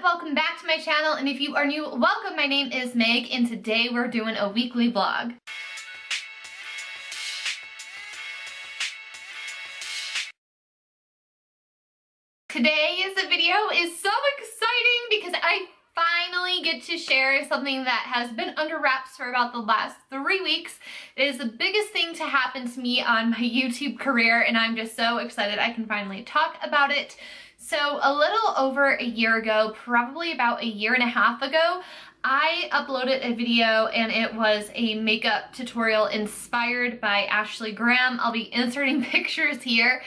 welcome back to my channel, and if you are new, welcome. My name is Meg, and today we're doing a weekly vlog. Today's video is so exciting because I finally get to share something that has been under wraps for about the last 3 weeks. It is the biggest thing to happen to me on my YouTube career, and I'm just so excited I can finally talk about it. So a little over a year ago, probably about a year and a half ago, I uploaded a video and it was a makeup tutorial inspired by Ashley Graham. I'll be inserting pictures here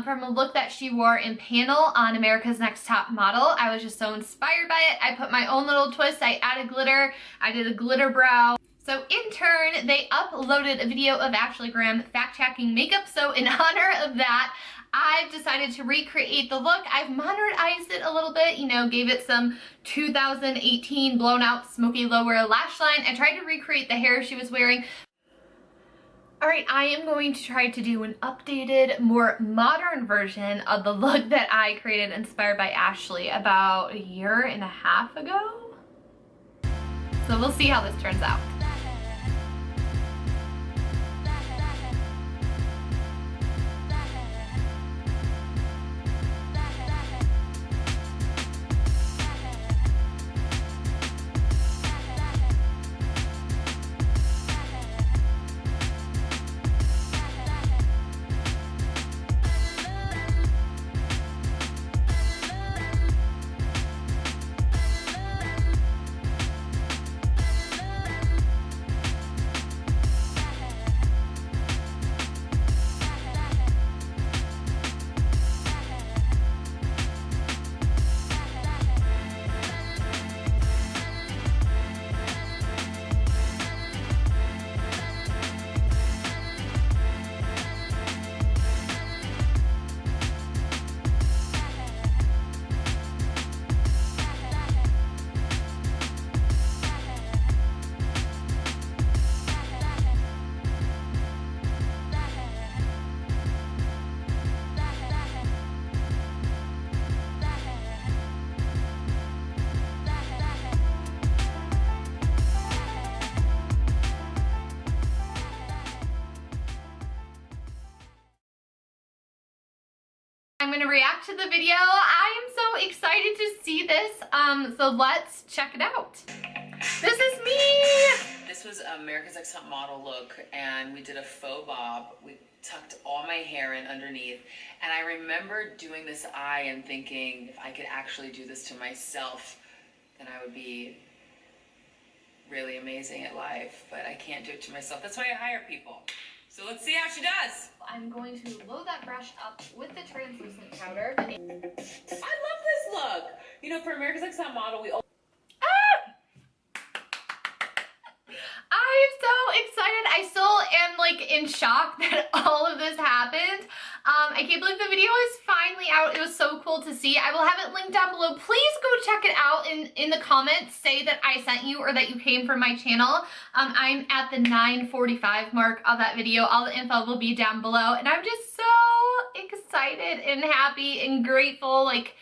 from a look that she wore in panel on America's Next Top Model. I was just so inspired by it. I put my own little twist. I added glitter. I did a glitter brow. So in turn, they uploaded a video of Ashley Graham fact-checking makeup. So in honor of that, I've decided to recreate the look. I've modernized it a little bit, you know, gave it some 2018 blown out smoky lower lash line. I tried to recreate the hair she was wearing. All right, I am going to try to do an updated, more modern version of the look that I created inspired by Ashley about a year and a half ago. So we'll see how this turns out. I'm gonna react to the video. I am so excited to see this. So let's check it out. This is me. This was America's Next Top Model look, and we did a faux bob. We tucked all my hair in underneath, and I remember doing this eye and thinking, if I could actually do this to myself, then I would be really amazing at life, but I can't do it to myself. That's why I hire people. So let's see how she does. I'm going to load that brush up with the translucent powder. I love this look. You know, for America's Next Top Model, we I'm so excited. I still am like in shock that all of this happened. I can't believe the video is finally out. It was so cool to see. I will have it linked down below. Please go check it out in the comments. Say that I sent you or that you came from my channel. I'm at the 9:45 mark of that video. All the info will be down below. And I'm just so excited and happy and grateful. Like,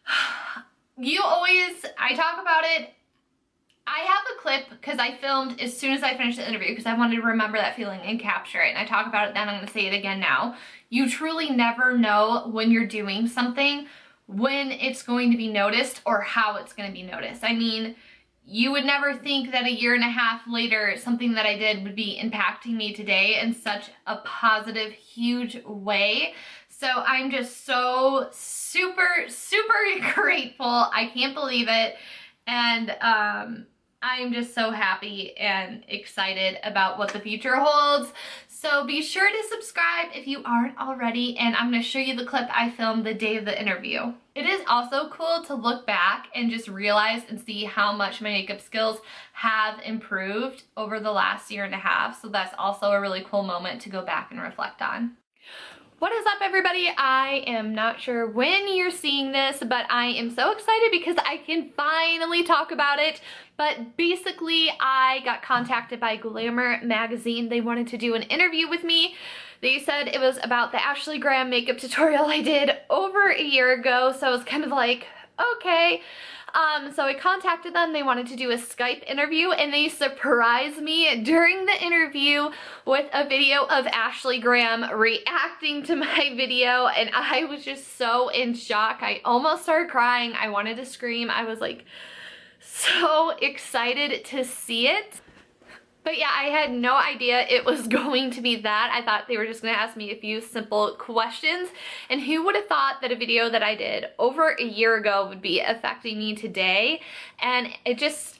I talk about it. I have a clip because I filmed as soon as I finished the interview because I wanted to remember that feeling and capture it. And I talk about it then. I'm going to say it again now. You truly never know when you're doing something, when it's going to be noticed or how it's going to be noticed. I mean, you would never think that a year and a half later, something that I did would be impacting me today in such a positive, huge way. So I'm just so super, super grateful. I can't believe it. And I'm just so happy and excited about what the future holds. So be sure to subscribe if you aren't already, and I'm going to show you the clip I filmed the day of the interview. It is also cool to look back and just realize and see how much my makeup skills have improved over the last year and a half. So that's also a really cool moment to go back and reflect on. What is up, everybody? I am not sure when you're seeing this, but I am so excited because I can finally talk about it. But basically, I got contacted by Glamour magazine. They wanted to do an interview with me. They said it was about the Ashley Graham makeup tutorial I did over a year ago, so it was kind of like, okay. So I contacted them. They wanted to do a Skype interview, and they surprised me during the interview with a video of Ashley Graham reacting to my video, and I was just so in shock. I almost started crying. I wanted to scream. I was like so excited to see it. But yeah, I had no idea it was going to be that. I thought they were just gonna ask me a few simple questions, and who would have thought that a video that I did over a year ago would be affecting me today? And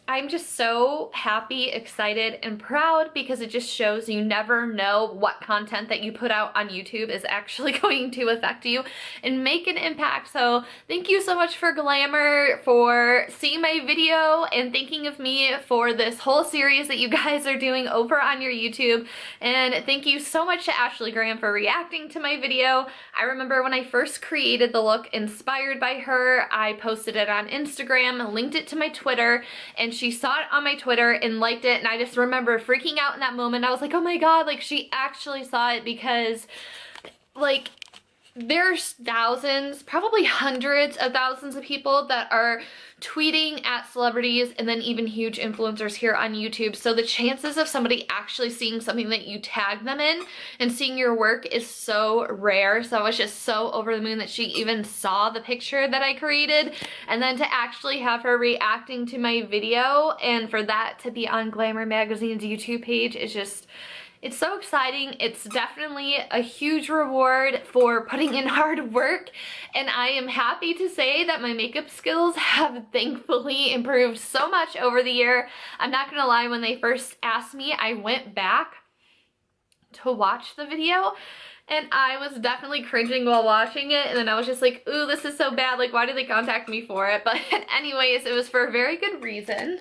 I'm just so happy, excited, and proud, because it just shows you never know what content that you put out on YouTube is actually going to affect you and make an impact. So thank you so much for Glamour for seeing my video and thinking of me for this whole series that you guys are doing over on your YouTube. And thank you so much to Ashley Graham for reacting to my video. I remember when I first created the look inspired by her, I posted it on Instagram, linked it to my Twitter, and she saw it on my Twitter and liked it, and I just remember freaking out in that moment. I was like, oh my god, like she actually saw it, because like there's thousands, probably hundreds of thousands of people that are tweeting at celebrities and then even huge influencers here on YouTube. So the chances of somebody actually seeing something that you tag them in and seeing your work is so rare. So I was just so over the moon that she even saw the picture that I created, and then to actually have her reacting to my video and for that to be on Glamour Magazine's YouTube page is just, it's so exciting. It's definitely a huge reward for putting in hard work, and I am happy to say that my makeup skills have thankfully improved so much over the year. I'm not gonna lie, when they first asked me, I went back to watch the video and I was definitely cringing while watching it, and then I was just like, ooh, this is so bad, like why did they contact me for it? But anyways, it was for a very good reason.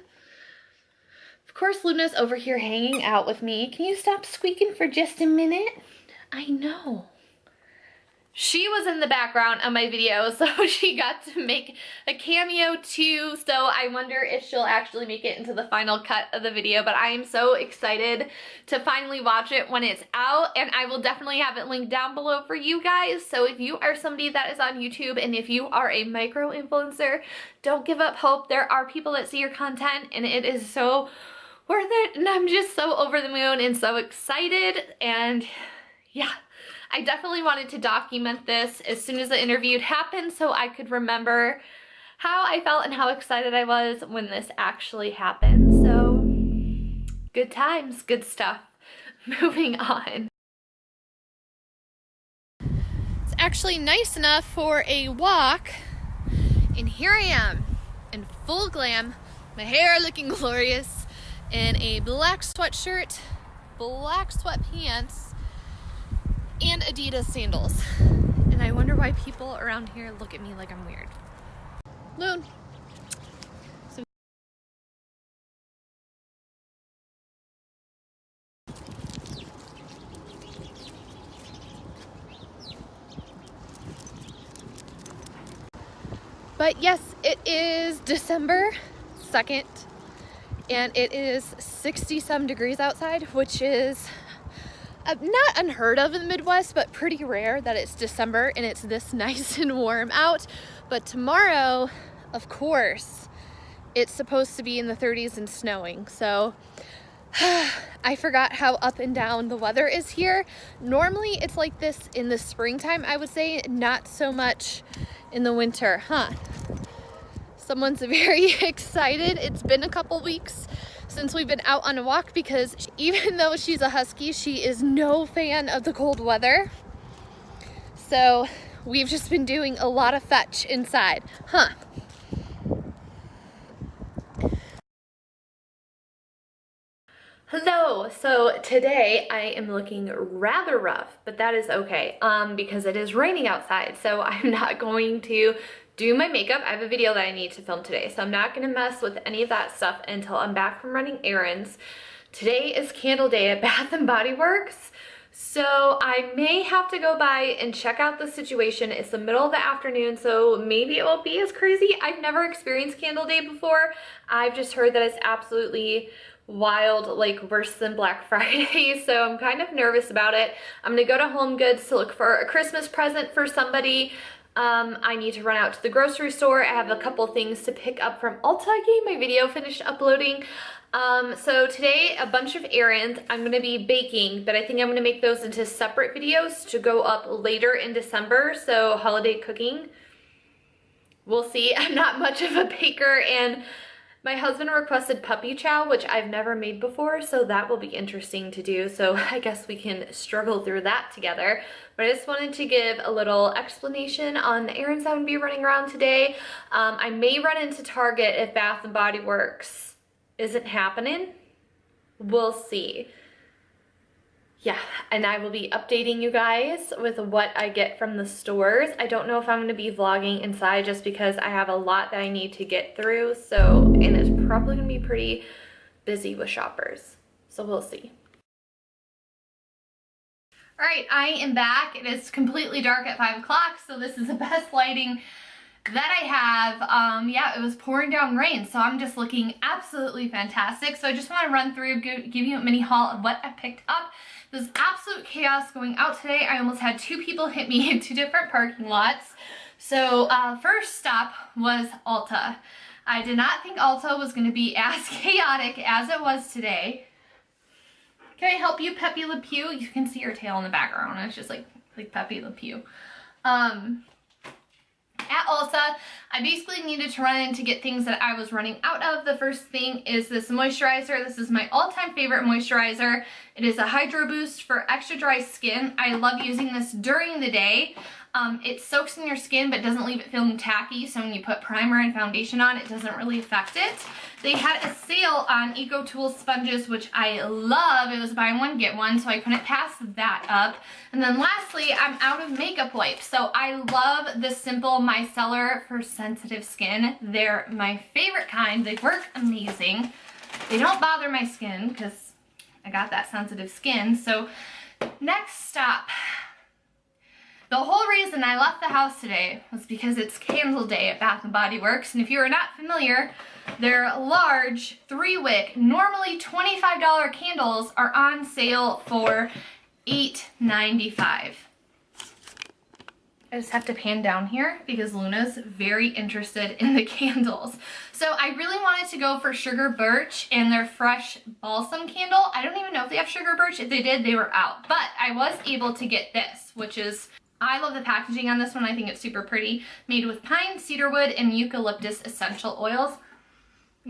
Of course, Luna's over here hanging out with me. Can you stop squeaking for just a minute? I know. She was in the background of my video, so she got to make a cameo too. So I wonder if she'll actually make it into the final cut of the video, but I am so excited to finally watch it when it's out, and I will definitely have it linked down below for you guys. So if you are somebody that is on YouTube and if you are a micro influencer, don't give up hope. There are people that see your content and it is so worth it, and I'm just so over the moon and so excited. And yeah, I definitely wanted to document this as soon as the interview happened so I could remember how I felt and how excited I was when this actually happened. So good times, good stuff. Moving on. It's actually nice enough for a walk, and here I am in full glam, my hair looking glorious, in a black sweatshirt, black sweatpants, and Adidas sandals. And I wonder why people around here look at me like I'm weird. Loon. So but yes, it is December 2nd. And it is 60-some degrees outside, which is not unheard of in the Midwest, but pretty rare that it's December and it's this nice and warm out. But tomorrow, of course, it's supposed to be in the 30s and snowing. So I forgot how up and down the weather is here. Normally it's like this in the springtime, I would say, not so much in the winter, huh? Someone's very excited. It's been a couple weeks since we've been out on a walk, because even though she's a husky, she is no fan of the cold weather. So we've just been doing a lot of fetch inside, huh? Hello, so today I am looking rather rough, but that is okay, because it is raining outside, so I'm not going to do my makeup. I have a video that I need to film today, so I'm not gonna mess with any of that stuff until I'm back from running errands. Today is candle day at Bath & Body Works, so I may have to go by and check out the situation. It's the middle of the afternoon, so maybe it won't be as crazy. I've never experienced candle day before. I've just heard that it's absolutely wild, like worse than Black Friday, so I'm kind of nervous about it. I'm gonna go to Home Goods to look for a Christmas present for somebody. I need to run out to the grocery store. I have a couple things to pick up from Ulta. I my video finished uploading. So today, a bunch of errands. I'm gonna be baking, but I think I'm gonna make those into separate videos to go up later in December, so holiday cooking. We'll see. I'm not much of a baker, and my husband requested puppy chow, which I've never made before, so that will be interesting to do. So I guess we can struggle through that together. But I just wanted to give a little explanation on the errands I'm gonna be running around today. I may run into Target if Bath & Body Works isn't happening. We'll see. Yeah, and I will be updating you guys with what I get from the stores. I don't know if I'm going to be vlogging inside just because I have a lot that I need to get through. So, and it's probably going to be pretty busy with shoppers. So we'll see. All right, I am back. It is completely dark at 5 o'clock, so this is the best lighting that I have. Yeah, it was pouring down rain, so I'm just looking absolutely fantastic. So I just want to run through, give you a mini haul of what I picked up. There's absolute chaos going out today. I almost had 2 people hit me in 2 different parking lots. So first stop was Ulta. I did not think Ulta was going to be as chaotic as it was today. Can I help you, Pepe Le Pew? You can see her tail in the background. It's just like Pepe Le Pew. At Ulta, I basically needed to run in to get things that I was running out of. The first thing is this moisturizer. This is my all-time favorite moisturizer. It is a Hydro Boost for extra dry skin. I love using this during the day. It soaks in your skin but doesn't leave it feeling tacky, so when you put primer and foundation on, it doesn't really affect it. They had a sale on Eco Tools sponges, which I love. It was buy one, get one, so I couldn't pass that up. And then lastly, I'm out of makeup wipes. So I love the Simple Micellar for sensitive skin. They're my favorite kind. They work amazing. They don't bother my skin because I got that sensitive skin. So next stop. The whole reason I left the house today was because it's candle day at Bath & Body Works, and if you are not familiar, their large 3-wick, normally $25 candles are on sale for $8.95. I just have to pan down here because Luna's very interested in the candles. So I really wanted to go for Sugar Birch and their Fresh Balsam candle. I don't even know if they have Sugar Birch. If they did, they were out. But I was able to get this, which is, I love the packaging on this one. I think it's super pretty. Made with pine, cedarwood, and eucalyptus essential oils.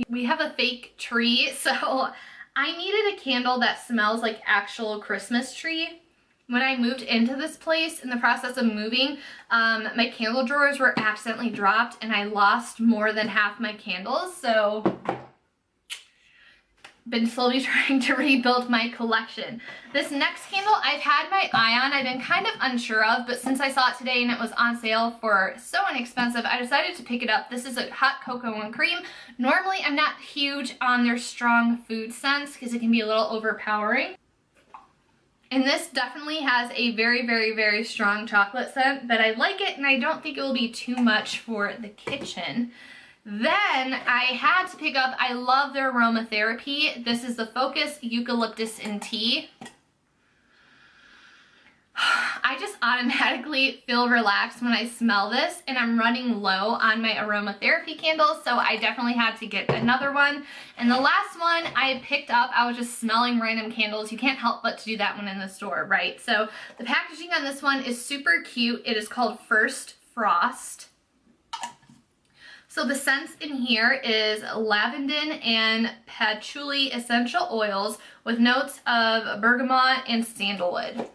We have a fake tree, so I needed a candle that smells like actual Christmas tree. When I moved into this place, in the process of moving, my candle drawers were accidentally dropped and I lost more than half my candles, so been slowly trying to rebuild my collection. This next candle I've had my eye on. I've been kind of unsure of, but since I saw it today and it was on sale for so inexpensive, I decided to pick it up. This is a hot cocoa and cream. Normally I'm not huge on their strong food scents because it can be a little overpowering. And this definitely has a very, very, very strong chocolate scent, but I like it and I don't think it will be too much for the kitchen. Then I had to pick up, I love their aromatherapy. This is the Focus Eucalyptus and Tea. I just automatically feel relaxed when I smell this, and I'm running low on my aromatherapy candles, so I definitely had to get another one. And the last one I picked up, I was just smelling random candles. You can't help but to do that one in the store, right? So the packaging on this one is super cute. It is called First Frost. So the scents in here is lavender and patchouli essential oils with notes of bergamot and sandalwood.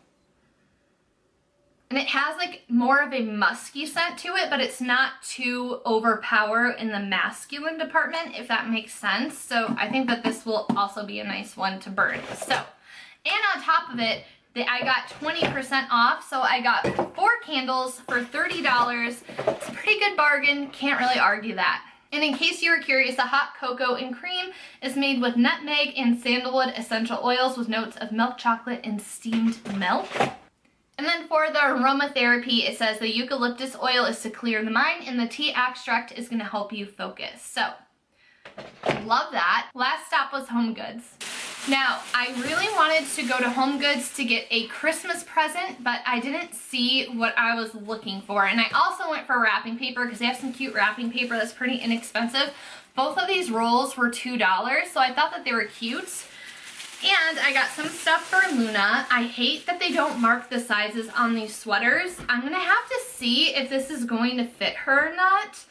And it has like more of a musky scent to it, but it's not too overpower in the masculine department, if that makes sense. So I think that this will also be a nice one to burn. So, and on top of it, I got 20% off, so I got 4 candles for $30. It's a pretty good bargain, can't really argue that. And in case you were curious, the hot cocoa and cream is made with nutmeg and sandalwood essential oils with notes of milk chocolate and steamed milk. And then for the aromatherapy, it says the eucalyptus oil is to clear the mind and the tea extract is going to help you focus. So, love that. Last stop was Home Goods. Now, I really wanted to go to Home Goods to get a Christmas present, but I didn't see what I was looking for. And I also went for wrapping paper because they have some cute wrapping paper that's pretty inexpensive. Both of these rolls were $2, so I thought that they were cute. And I got some stuff for Luna. I hate that they don't mark the sizes on these sweaters. I'm gonna have to see if this is going to fit her or not.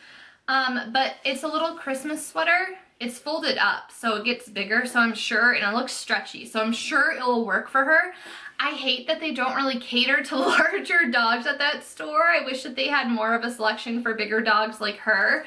But it's a little Christmas sweater. It's folded up, so it gets bigger, so I'm sure, and it looks stretchy, so I'm sure it will work for her. I hate that they don't really cater to larger dogs at that store. I wish that they had more of a selection for bigger dogs like her.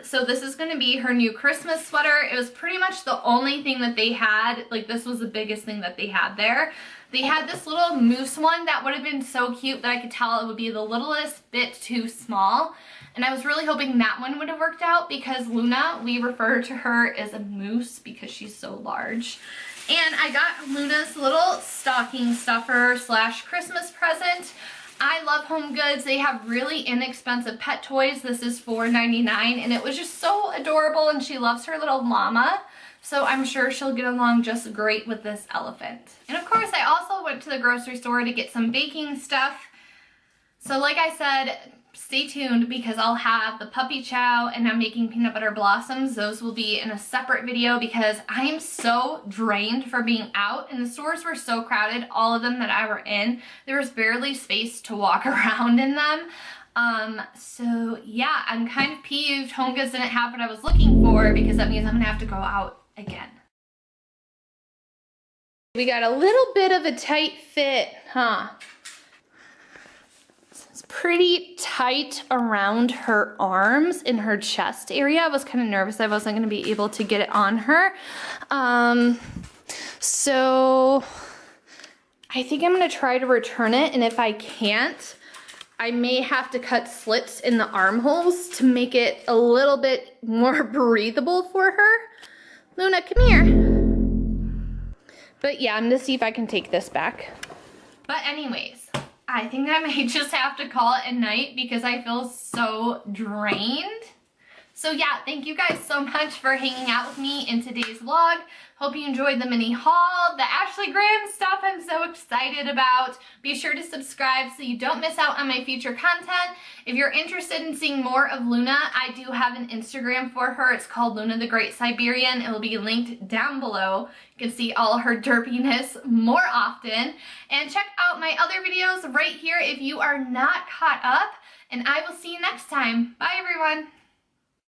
So this is going to be her new Christmas sweater. It was pretty much the only thing that they had. Like, this was the biggest thing that they had there. They had this little moose one that would have been so cute that I could tell it would be the littlest bit too small. And I was really hoping that one would have worked out because Luna, we refer to her as a moose because she's so large. And I got Luna's little stocking stuffer slash Christmas present. I love Home Goods. They have really inexpensive pet toys. This is $4.99 and it was just so adorable, and she loves her little llama. So I'm sure she'll get along just great with this elephant. And of course, I also went to the grocery store to get some baking stuff. So like I said, stay tuned because I'll have the puppy chow and I'm making peanut butter blossoms. Those will be in a separate video because I am so drained for being out, and the stores were so crowded, all of them that I were in. There was barely space to walk around in them. So yeah, I'm kind of peeved Home Goods didn't have what I was looking for because that means I'm gonna have to go out again. We got a little bit of a tight fit, huh? Pretty tight around her arms in her chest area. I was kind of nervous I wasn't going to be able to get it on her. So I think I'm going to try to return it, and if I can't, I may have to cut slits in the armholes to make it a little bit more breathable for her. Luna, come here. But yeah, I'm going to see if I can take this back. But anyways, I think I may just have to call it a night because I feel so drained. So yeah, thank you guys so much for hanging out with me in today's vlog. Hope you enjoyed the mini haul, the Ashley Graham stuff I'm so excited about. Be sure to subscribe so you don't miss out on my future content. If you're interested in seeing more of Luna, I do have an Instagram for her. It's called Luna the Great Siberian. It will be linked down below. You can see all her derpiness more often. And check out my other videos right here if you are not caught up. And I will see you next time. Bye everyone.